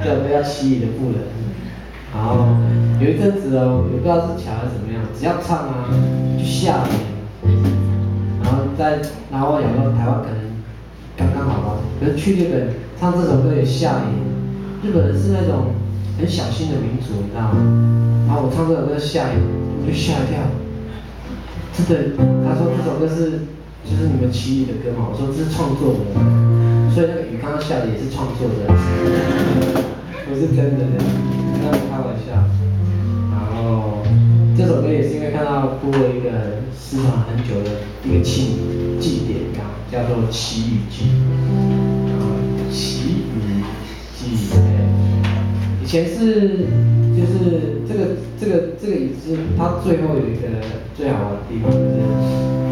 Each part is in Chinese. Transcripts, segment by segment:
这首歌叫《奇异的妇人》。然后有一阵子哦，也不知道是巧还是怎么样，只要唱啊就下雨，然后我想说台湾可能刚刚好吧，可是去日本唱这首歌也下雨，日本人是那种很小心的民族，你知道吗？然后我唱这首歌下雨，我就吓一跳，真的，他说这首歌就是你们奇异的歌嘛，我说这是创作的，所以那个雨刚刚下的也是创作的，不是真的，跟他们开玩笑。然后这首歌也是因为看到播了一个失传很久的一个祭典，叫做奇雨祭。奇雨祭，以前就是这个也是它最后有一个最好玩的地方，就是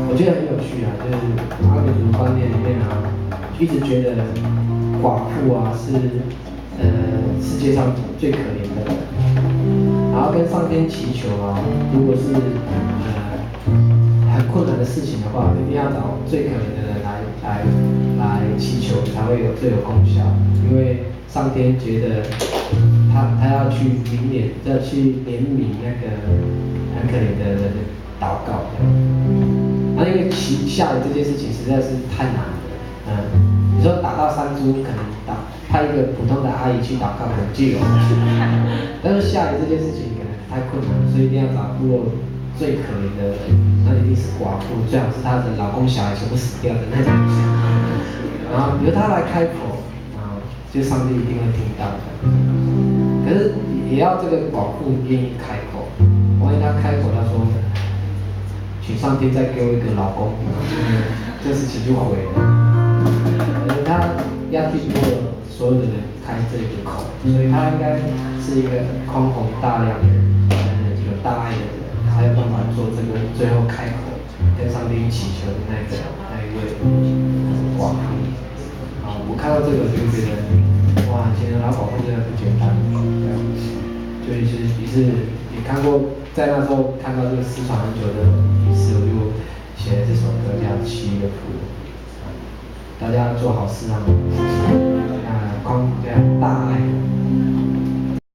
我觉得很有趣啊，就是阿美族观念里面啊，一直觉得寡妇啊是世界上最可怜的人，然后跟上天祈求啊，如果是很困难的事情的话，一定要找最可怜的人来祈求，才会最有功效。因为上天觉得他要去怜悯那个很可怜的人的祷告。那因为下雨这件事情实在是太难了，你说打到山猪可能派一个普通的阿姨去祷告可能就有，但是下雨这件事情可能太困难了，所以一定要找部落最可怜的人，那一定是寡妇，最好是她的老公小孩全部死掉的那种。然后由她来开口，就上帝一定会听到的。可是也要这个寡妇愿意开口，万一她开口，她说，请上帝再给我一个老公，这事情就毁了。她要替所有的人开这个口，所以她应该是一个宽宏大量的人，有大爱的人，才有办法做这个最后开口跟上帝祈求的那一位寡妇。我看到这个就觉得，哇，以前的老寡妇真的不简单。就是也看过，在那时候看到这个失传很久的仪式，我就写了这首歌叫《奇异的妇人》。大家做好事啊，大爱。